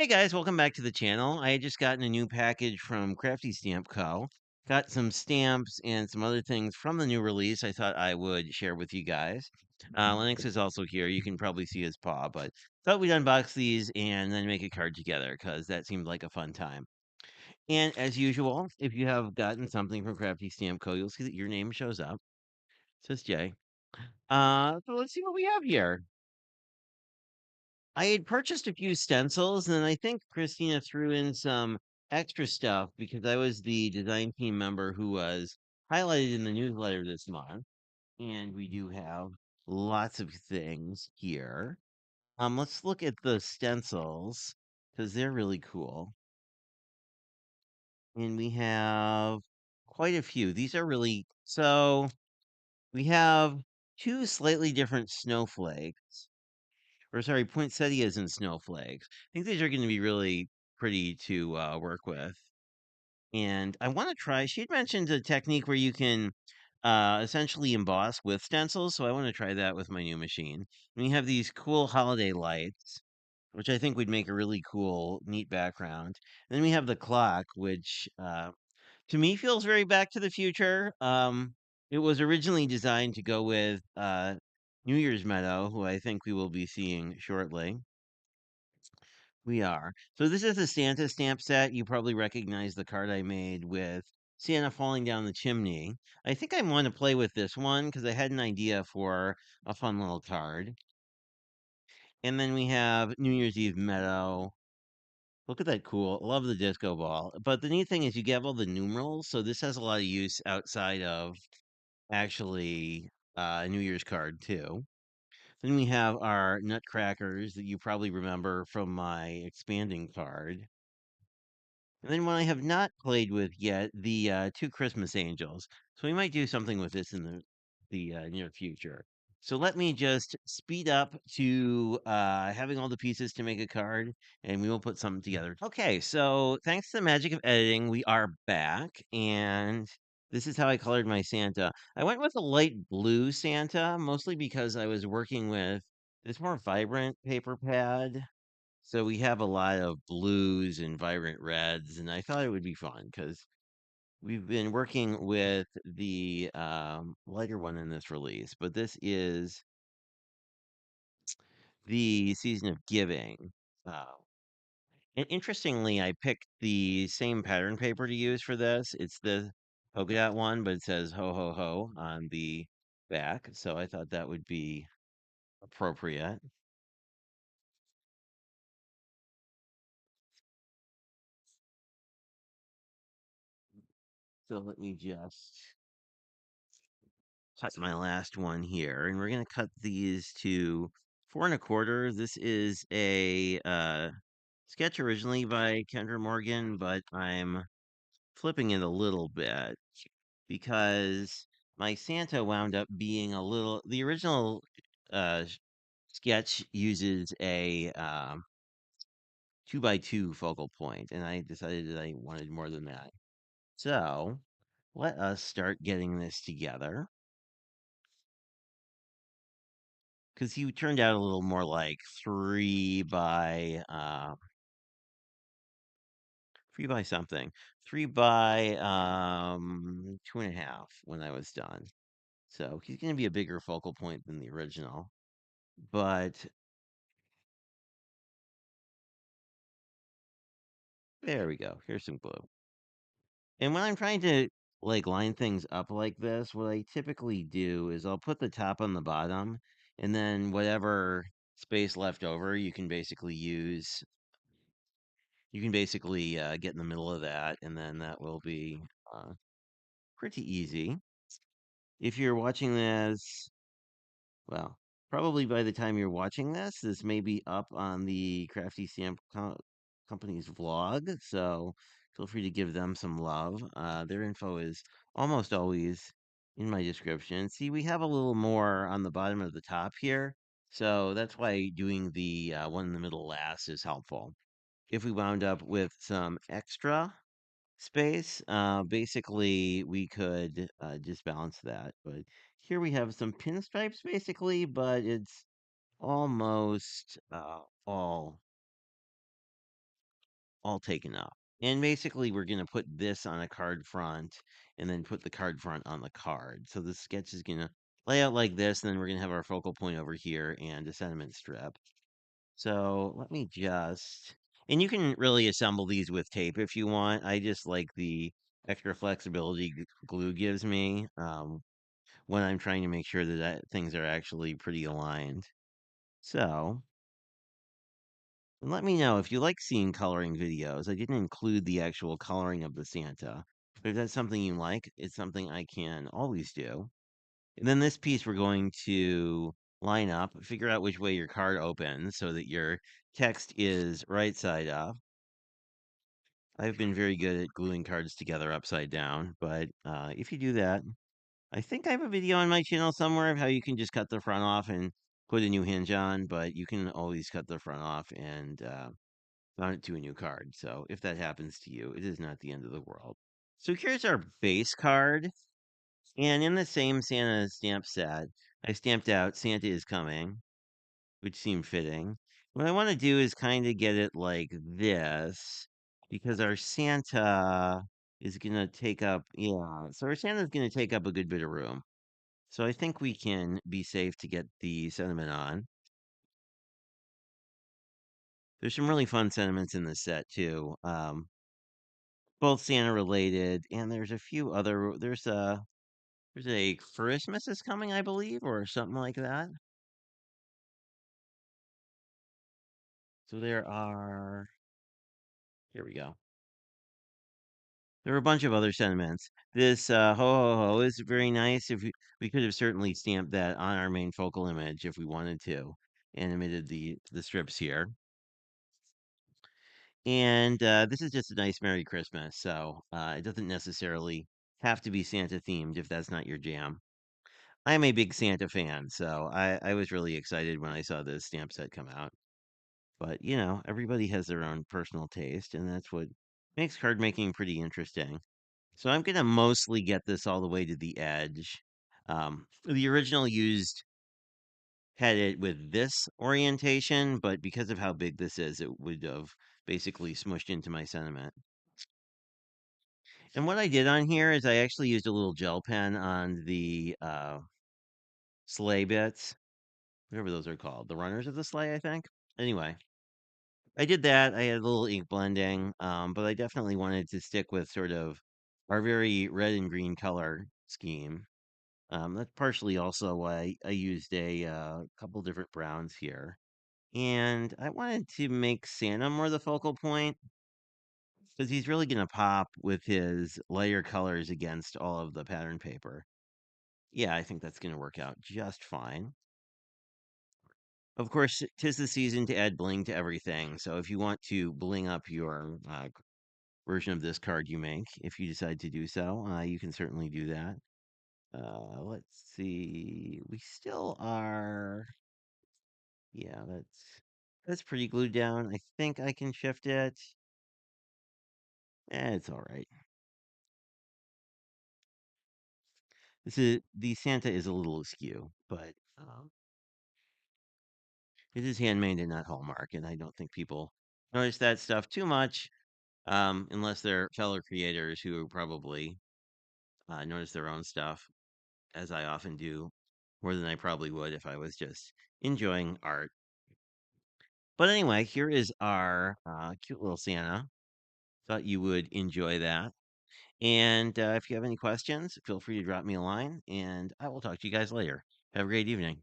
Hey guys, welcome back to the channel. I had just gotten a new package from Crafty Stamp Co. Got some stamps and some other things from the new release I thought I would share with you guys. Lennox is also here. You can probably see his paw, but thought we'd unbox these and then make a card together because that seemed like a fun time. And as usual, if you have gotten something from Crafty Stamp Co., you'll see that your name shows up. It says Jay. So let's see what we have here. I had purchased a few stencils, and I think Christina threw in some extra stuff because I was the design team member who was highlighted in the newsletter this month. And we do have lots of things here. Let's look at the stencils because they're really cool. And we have quite a few. These are really so we have two slightly different snowflakes or sorry, poinsettias and snowflakes. I think these are going to be really pretty to work with. And I want to try, she'd mentioned a technique where you can essentially emboss with stencils. So I want to try that with my new machine. And we have these cool holiday lights, which I think would make a really cool, neat background. And then we have the clock, which to me feels very Back to the Future. It was originally designed to go with New Year's Meadow, who I think we will be seeing shortly. We are. So this is a Santa stamp set. You probably recognize the card I made with Santa falling down the chimney. I think I want to play with this one because I had an idea for a fun little card. And then we have New Year's Eve Meadow. Look at that cool. Love the disco ball. But the neat thing is you get all the numerals, so this has a lot of use outside of actually a New Year's card too. Then we have our nutcrackers that you probably remember from my expanding card. And then one I have not played with yet, the two Christmas angels. So we might do something with this in the near future. So let me just speed up to having all the pieces to make a card, and we will put something together. Okay, so thanks to the magic of editing, we are back, and this is how I colored my Santa. I went with a light blue Santa, mostly because I was working with this more vibrant paper pad, so we have a lot of blues and vibrant reds, and I thought it would be fun because we've been working with the lighter one in this release, but this is the Season of Giving. Uh, and interestingly, I picked the same pattern paper to use for this. It's the polka dot one, but it says ho ho ho on the back, so I thought that would be appropriate. So let me just cut my last one here, and we're gonna cut these to 4 1/4. This is a sketch originally by Kendra Morgan, but I'm flipping it a little bit because my Santa wound up being a little. The original uh, sketch uses a 2 by 2 focal point, and I decided that I wanted more than that. So let us start getting this together. Because he turned out a little more like 3 by something, 3 by 2.5 when I was done. So he's going to be a bigger focal point than the original. But there we go. Here's some glue. And when I'm trying to like line things up like this, what I typically do is I'll put the top on the bottom, and then whatever space left over, you can basically get in the middle of that, and then that will be uh, pretty easy. If you're watching this, well, probably by the time you're watching this, this may be up on the Crafty Stamp Company's vlog, so feel free to give them some love. Their info is almost always in my description. See, we have a little more on the bottom of the top here, so that's why doing the one in the middle last is helpful. If we wound up with some extra space, basically we could just balance that. But here we have some pinstripes basically, but it's almost all all taken up. And basically, we're going to put this on a card front and then put the card front on the card. So the sketch is going to lay out like this, and then we're going to have our focal point over here and a sentiment strip. So let me just, and you can really assemble these with tape if you want. I just like the extra flexibility glue gives me when I'm trying to make sure that things are actually pretty aligned. So let me know if you like seeing coloring videos. I didn't include the actual coloring of the Santa, but if that's something you like, it's something I can always do. And then this piece we're going to line up, figure out which way your card opens so that your text is right side up. I've been very good at gluing cards together upside down, but if you do that, I think I have a video on my channel somewhere of how you can just cut the front off and put a new hinge on, but you can always cut the front off and mount it to a new card. So if that happens to you, it is not the end of the world. So here's our base card. And in the same Santa stamp set, I stamped out Santa is coming, which seemed fitting. What I want to do is kind of get it like this because our Santa is going to take up, yeah, so our Santa's going to take up a good bit of room. So I think we can be safe to get the sentiment on. There's some really fun sentiments in this set too. Both Santa related, and there's a few other. There's a Christmas is coming, I believe, or something like that. So there are. Here we go. There are a bunch of other sentiments. This ho ho ho is very nice. If we could have certainly stamped that on our main focal image if we wanted to, animated the strips here. And this is just a nice Merry Christmas. So it doesn't necessarily have to be Santa themed if that's not your jam. I'm a big Santa fan, so I was really excited when I saw this stamp set come out. But, everybody has their own personal taste, and that's what makes card making pretty interesting. So I'm going to mostly get this all the way to the edge. The original used had it with this orientation, but because of how big this is, it would have basically smushed into my sentiment. And what I did on here is I actually used a little gel pen on the sleigh bits, whatever those are called, the runners of the sleigh, I think. Anyway, I did that. I had a little ink blending, but I definitely wanted to stick with sort of our very red and green color scheme. That's partially also why I used a couple different browns here. And I wanted to make Santa more the focal point because he's really going to pop with his lighter colors against all of the pattern paper. Yeah, I think that's going to work out just fine. Of course, 'tis the season to add bling to everything. So if you want to bling up your version of this card you make, if you decide to do so, you can certainly do that. Let's see. We still are. Yeah, that's pretty glued down. I think I can shift it. It's all right. The Santa is a little askew, but it is handmade and not Hallmark, and I don't think people notice that stuff too much, unless they're fellow creators who probably notice their own stuff, as I often do, more than I probably would if I was just enjoying art. But anyway, here is our cute little Santa. Thought you would enjoy that. And if you have any questions, feel free to drop me a line, and I will talk to you guys later. Have a great evening.